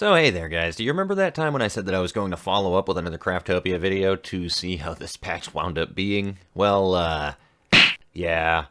So hey there guys, do you remember that time when I said that I was going to follow up with another Craftopia video to see how this patch wound up being? Well, yeah.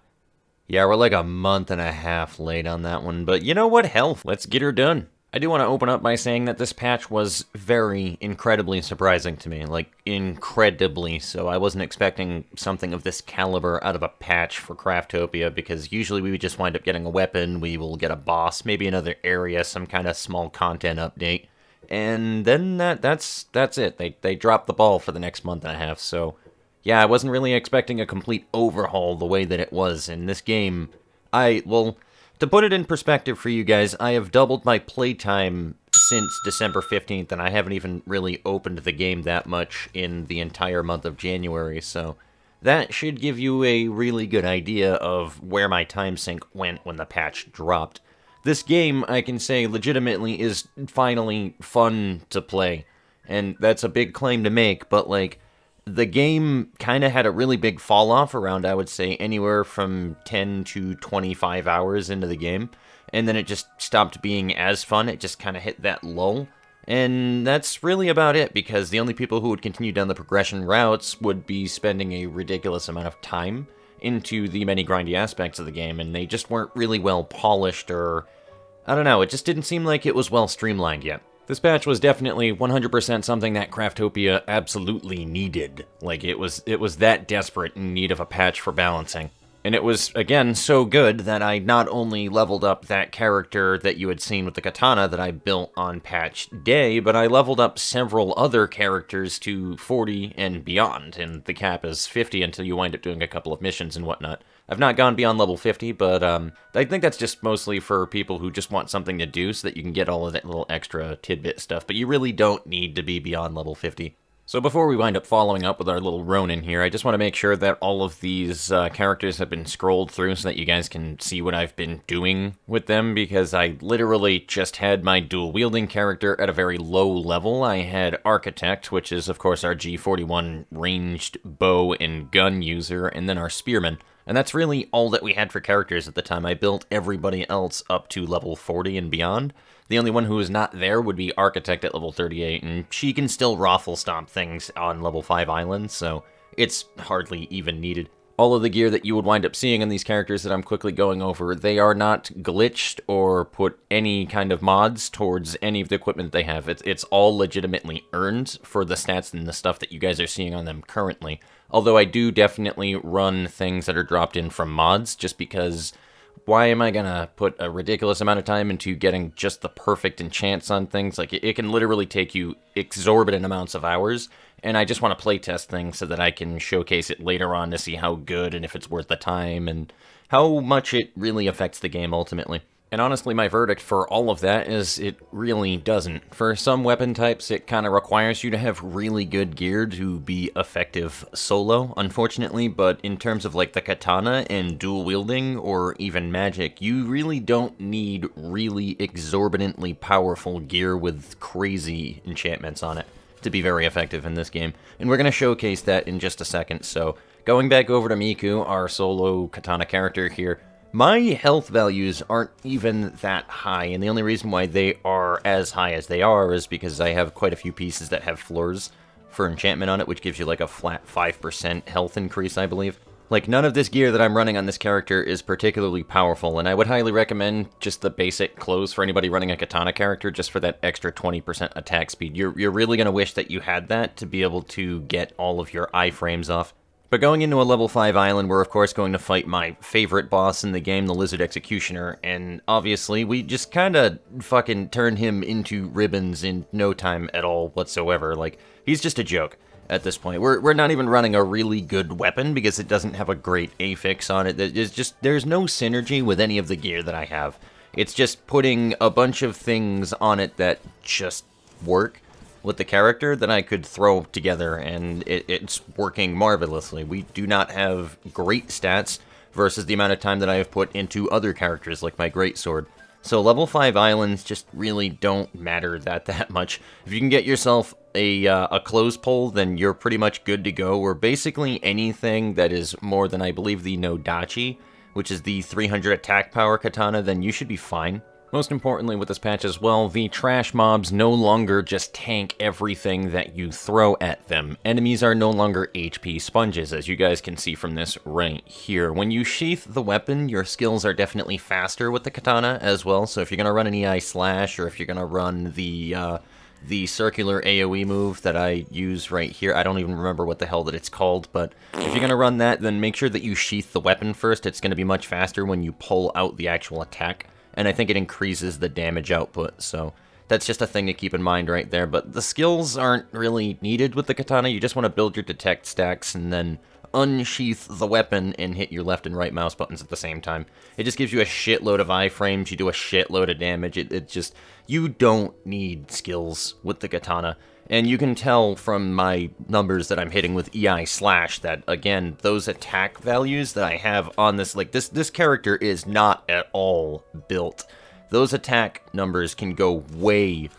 Yeah, we're like a month and a half late on that one, but you know what? Hell, let's get her done. I do want to open up by saying that this patch was very incredibly surprising to me, like incredibly so. I wasn't expecting something of this caliber out of a patch for Craftopia, because usually we would just wind up getting a weapon, we will get a boss, maybe another area, some kind of small content update, and then that's it. They dropped the ball for the next month and a half, so yeah, I wasn't really expecting a complete overhaul the way that it was in this game. Well, to put it in perspective for you guys, I have doubled my playtime since December 15th, and I haven't even really opened the game that much in the entire month of January, so that should give you a really good idea of where my time sink went when the patch dropped. This game, I can say, legitimately is finally fun to play, and that's a big claim to make, but like, the game kind of had a really big fall off around, I would say, anywhere from 10 to 25 hours into the game. And then it just stopped being as fun. It just kind of hit that lull. And that's really about it, because the only people who would continue down the progression routes would be spending a ridiculous amount of time into the many grindy aspects of the game. And they just weren't really well polished, or I don't know, it just didn't seem like it was well streamlined yet. This patch was definitely 100% something that Craftopia absolutely needed. Like, it was that desperate in need of a patch for balancing. And it was, again, so good that I not only leveled up that character that you had seen with the katana that I built on patch day, but I leveled up several other characters to 40 and beyond, and the cap is 50 until you wind up doing a couple of missions and whatnot. I've not gone beyond level 50, but I think that's just mostly for people who just want something to do so that you can get all of that little extra tidbit stuff, but you really don't need to be beyond level 50. So before we wind up following up with our little Ronin here, I just want to make sure that all of these characters have been scrolled through so that you guys can see what I've been doing with them, because I literally just had my dual-wielding character at a very low level. I had Architect, which is, of course, our G41 ranged bow and gun user, and then our Spearman. And that's really all that we had for characters at the time. I built everybody else up to level 40 and beyond. The only one who is not there would be Architect at level 38, and she can still raffle stomp things on level 5 islands, so it's hardly even needed. All of the gear that you would wind up seeing on these characters that I'm quickly going over, they are not glitched or put any kind of mods towards any of the equipment they have. It's all legitimately earned for the stats and the stuff that you guys are seeing on them currently. Although I do definitely run things that are dropped in from mods, just because why am I gonna put a ridiculous amount of time into getting just the perfect enchants on things? Like, it can literally take you exorbitant amounts of hours, and I just want to playtest things so that I can showcase it later on to see how good and if it's worth the time and how much it really affects the game ultimately. And honestly, my verdict for all of that is it really doesn't. For some weapon types, it kind of requires you to have really good gear to be effective solo, unfortunately, but in terms of like the katana and dual wielding or even magic, you really don't need really exorbitantly powerful gear with crazy enchantments on it to be very effective in this game. And we're going to showcase that in just a second, so going back over to Miku, our solo katana character here, my health values aren't even that high, and the only reason why they are as high as they are is because I have quite a few pieces that have floors for enchantment on it, which gives you like a flat 5% health increase, I believe. Like, none of this gear that I'm running on this character is particularly powerful, and I would highly recommend just the basic clothes for anybody running a katana character, just for that extra 20% attack speed. You're really going to wish that you had that to be able to get all of your iframes off. But going into a level 5 island, we're of course going to fight my favorite boss in the game, the Lizard Executioner, and obviously we just kinda fucking turn him into ribbons in no time at all whatsoever. Like, he's just a joke at this point. We're not even running a really good weapon because it doesn't have a great affix on it. There's no synergy with any of the gear that I have. It's just putting a bunch of things on it that just work with the character that I could throw together, and it's working marvelously. We do not have great stats versus the amount of time that I have put into other characters like my greatsword. So level 5 islands just really don't matter that much. If you can get yourself a close pull, then you're pretty much good to go, or basically anything that is more than, I believe, the Nodachi, which is the 300 attack power katana, then you should be fine. Most importantly with this patch as well, the trash mobs no longer just tank everything that you throw at them. Enemies are no longer HP sponges, as you guys can see from this right here. When you sheath the weapon, your skills are definitely faster with the katana as well, so if you're going to run an EI slash, or if you're going to run the circular AoE move that I use right here, I don't even remember what the hell that it's called, but if you're going to run that, then make sure that you sheath the weapon first. It's going to be much faster when you pull out the actual attack. And I think it increases the damage output, so that's just a thing to keep in mind right there. But the skills aren't really needed with the katana. You just want to build your detect stacks and then unsheath the weapon and hit your left and right mouse buttons at the same time. It just gives you a shitload of iframes. You do a shitload of damage. It just... You don't need skills with the katana. And you can tell from my numbers that I'm hitting with EI slash that, again, those attack values that I have on this, like, this character is not at all built. Those attack numbers can go way,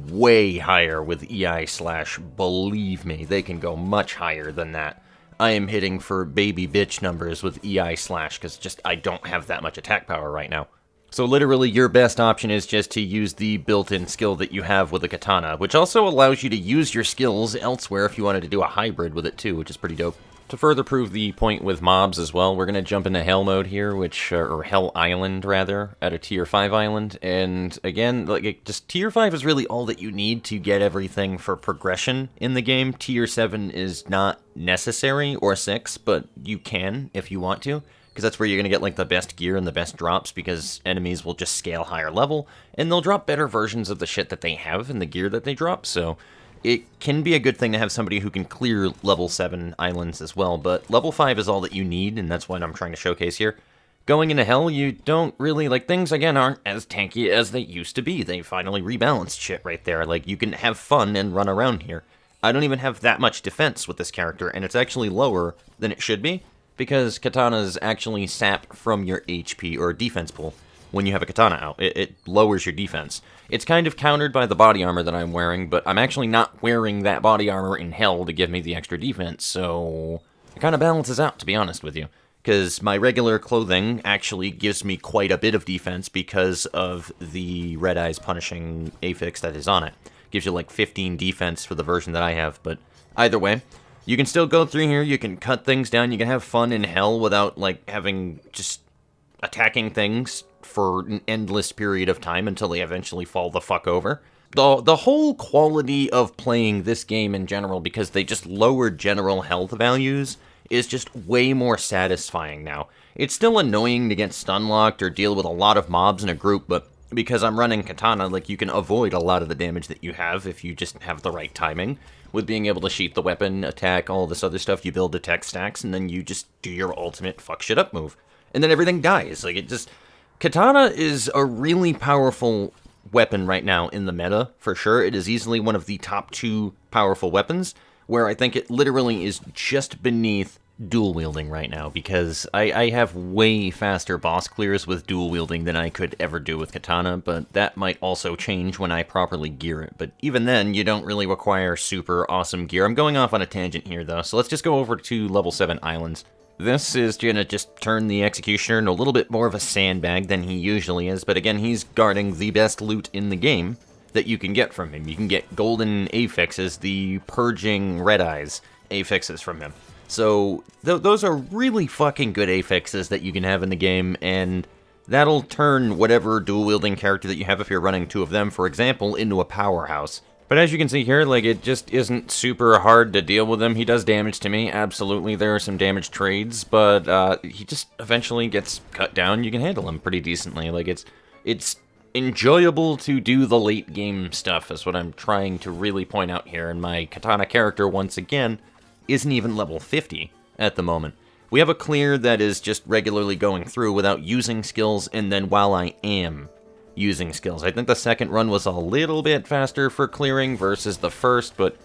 way higher with EI slash. Believe me, they can go much higher than that. I am hitting for baby bitch numbers with EI slash, because just I don't have that much attack power right now. So literally, your best option is just to use the built-in skill that you have with the katana, which also allows you to use your skills elsewhere if you wanted to do a hybrid with it too, which is pretty dope. To further prove the point with mobs as well, we're going to jump into Hell mode here, or Hell Island, rather, at a Tier 5 island. And again, like, just Tier 5 is really all that you need to get everything for progression in the game. Tier 7 is not necessary, or 6, but you can if you want to. Because that's where you're going to get, like, the best gear and the best drops, because enemies will just scale higher level, and they'll drop better versions of the shit that they have and the gear that they drop, so it can be a good thing to have somebody who can clear level 7 islands as well, but level 5 is all that you need, and that's what I'm trying to showcase here. Going into Hell, you don't really, like, things, again, aren't as tanky as they used to be. They finally rebalanced shit right there. Like, you can have fun and run around here. I don't even have that much defense with this character, and it's actually lower than it should be, because katanas actually sap from your HP or defense pool when you have a katana out. It lowers your defense. It's kind of countered by the body armor that I'm wearing, but I'm actually not wearing that body armor in Hell to give me the extra defense, so it kind of balances out, to be honest with you. Because my regular clothing actually gives me quite a bit of defense because of the Red Eyes punishing affix that is on it. Gives you like 15 defense for the version that I have, but either way, you can still go through here, you can cut things down, you can have fun in Hell without, like, having just attacking things for an endless period of time until they eventually fall the fuck over. The whole quality of playing this game in general, because they just lowered general health values, is just way more satisfying now. It's still annoying to get stun-locked or deal with a lot of mobs in a group, but because I'm running katana, like, you can avoid a lot of the damage that you have if you just have the right timing. With being able to sheath the weapon, attack, all this other stuff, you build detect stacks, and then you just do your ultimate fuck shit up move. And then everything dies. Like, it just... Katana is a really powerful weapon right now in the meta, for sure. It is easily one of the top 2 powerful weapons, where I think it literally is just beneath dual wielding right now, because I have way faster boss clears with dual wielding than I could ever do with katana, but that might also change when I properly gear it. But even then, you don't really require super awesome gear. I'm going off on a tangent here, though, so let's just go over to level 7 islands. This is gonna just turn the Executioner into a little bit more of a sandbag than he usually is, but again, he's guarding the best loot in the game that you can get from him. You can get golden affixes, the purging Red Eyes affixes from him. So, those are really fucking good affixes that you can have in the game, and that'll turn whatever dual-wielding character that you have, if you're running 2 of them, for example, into a powerhouse. But as you can see here, like, it just isn't super hard to deal with him. He does damage to me, absolutely. There are some damage trades, but he just eventually gets cut down. You can handle him pretty decently. Like, it's enjoyable to do the late-game stuff, is what I'm trying to really point out here. And my katana character, once again, isn't even level 50 at the moment. We have a clear that is just regularly going through without using skills, and then while I am using skills. I think the second run was a little bit faster for clearing versus the first, but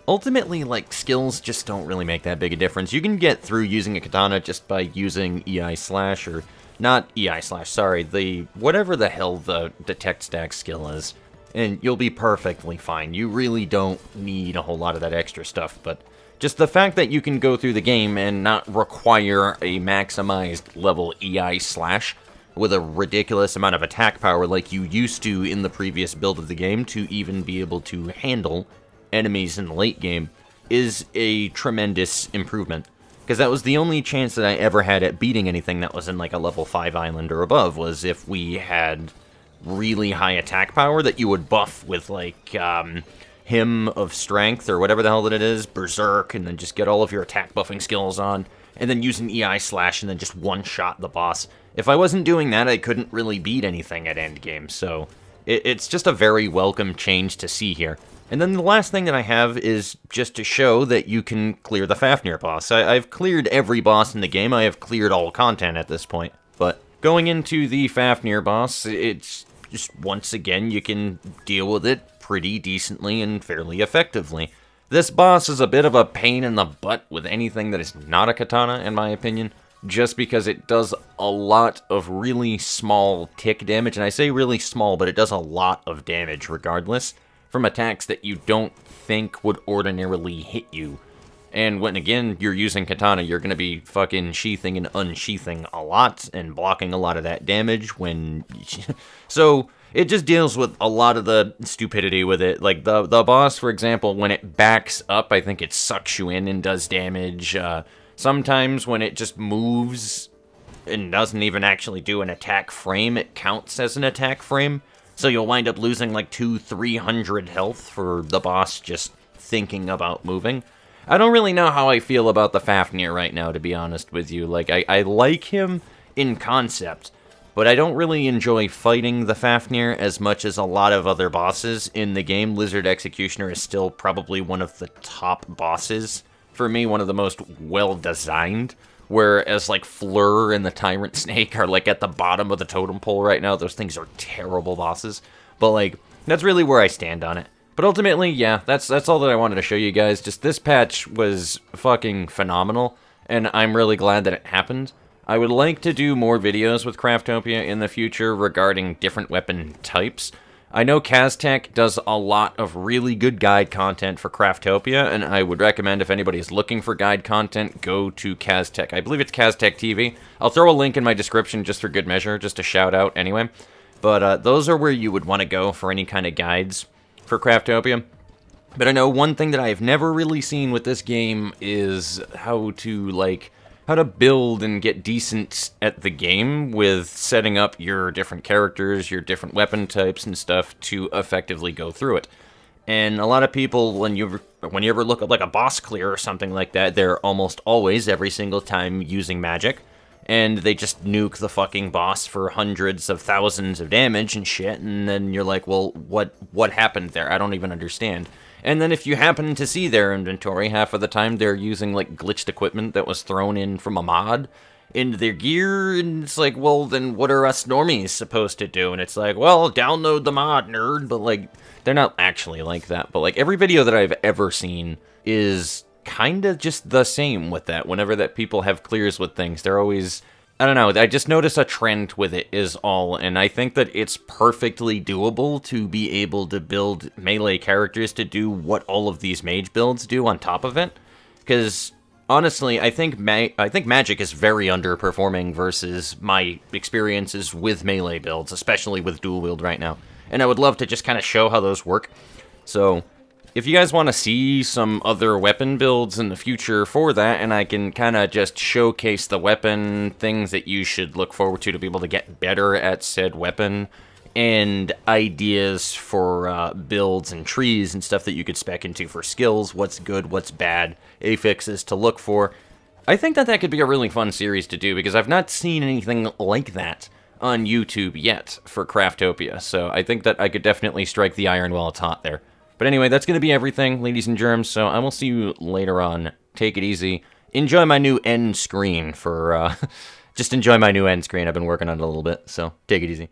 ultimately, like, skills just don't really make that big a difference. You can get through using a katana just by using EI slash, or not EI slash, sorry, whatever the hell the detect stack skill is, and you'll be perfectly fine. You really don't need a whole lot of that extra stuff, but just the fact that you can go through the game and not require a maximized level EI slash with a ridiculous amount of attack power like you used to in the previous build of the game to even be able to handle enemies in the late game is a tremendous improvement. Because that was the only chance that I ever had at beating anything that was in like a level 5 island or above, was if we had really high attack power that you would buff with like Hymn of Strength or whatever the hell that it is, Berserk, and then just get all of your attack buffing skills on, and then use an EI slash and then just one-shot the boss. If I wasn't doing that, I couldn't really beat anything at endgame, so it's just a very welcome change to see here. And then the last thing that I have is just to show that you can clear the Fafnir boss. I've cleared every boss in the game. I have cleared all content at this point. But going into the Fafnir boss, it's just, once again, you can deal with it pretty decently and fairly effectively. This boss is a bit of a pain in the butt with anything that is not a katana, in my opinion, just because it does a lot of really small tick damage. And I say really small, but it does a lot of damage regardless, from attacks that you don't think would ordinarily hit you. And when, again, you're using katana, you're going to be fucking sheathing and unsheathing a lot, and blocking a lot of that damage when... So, it just deals with a lot of the stupidity with it. Like, the boss, for example, when it backs up, I think it sucks you in and does damage. Sometimes when it just moves and doesn't even actually do an attack frame, it counts as an attack frame. So you'll wind up losing like 200-300 health for the boss just thinking about moving. I don't really know how I feel about the Fafnir right now, to be honest with you. Like, I like him in concept, but I don't really enjoy fighting the Fafnir as much as a lot of other bosses in the game. Lizard Executioner is still probably one of the top bosses. For me, one of the most well-designed. Whereas, like, Fleur and the Tyrant Snake are, like, at the bottom of the totem pole right now. Those things are terrible bosses. But, like, that's really where I stand on it. But ultimately, yeah, that's all that I wanted to show you guys. Just this patch was fucking phenomenal, and I'm really glad that it happened. I would like to do more videos with Craftopia in the future regarding different weapon types. I know Kaztech does a lot of really good guide content for Craftopia, and I would recommend if anybody is looking for guide content, go to Kaztech. I believe it's Kaztech TV. I'll throw a link in my description just for good measure, just a shout out anyway. But those are where you would want to go for any kind of guides for Craftopia. But I know one thing that I've never really seen with this game is how to build and get decent at the game with setting up your different characters, your different weapon types and stuff to effectively go through it. And a lot of people, when you ever look at like a boss clear or something like that, they're almost always, every single time, using magic. And they just nuke the fucking boss for hundreds of thousands of damage and shit, and then you're like, well, what happened there? I don't even understand. And then if you happen to see their inventory, half of the time they're using, like, glitched equipment that was thrown in from a mod into their gear, and it's like, well, then what are us normies supposed to do? And it's like, well, download the mod, nerd, but, like, they're not actually like that. But, like, every video that I've ever seen is kind of just the same with that. Whenever that people have clears with things, they're always... I don't know, I just notice a trend with it is all, and I think that it's perfectly doable to be able to build melee characters to do what all of these mage builds do on top of it. Because, honestly, I think magic is very underperforming versus my experiences with melee builds, especially with dual wield right now. And I would love to just kind of show how those work. So, if you guys want to see some other weapon builds in the future for that, and I can kind of just showcase the weapon, things that you should look forward to be able to get better at said weapon, and ideas for builds and trees and stuff that you could spec into for skills, what's good, what's bad, affixes to look for, I think that could be a really fun series to do, because I've not seen anything like that on YouTube yet for Craftopia, so I think that I could definitely strike the iron while it's hot there. But anyway, that's going to be everything, ladies and germs, so I will see you later on. Take it easy. Enjoy my new end screen for, just enjoy my new end screen. I've been working on it a little bit, so take it easy.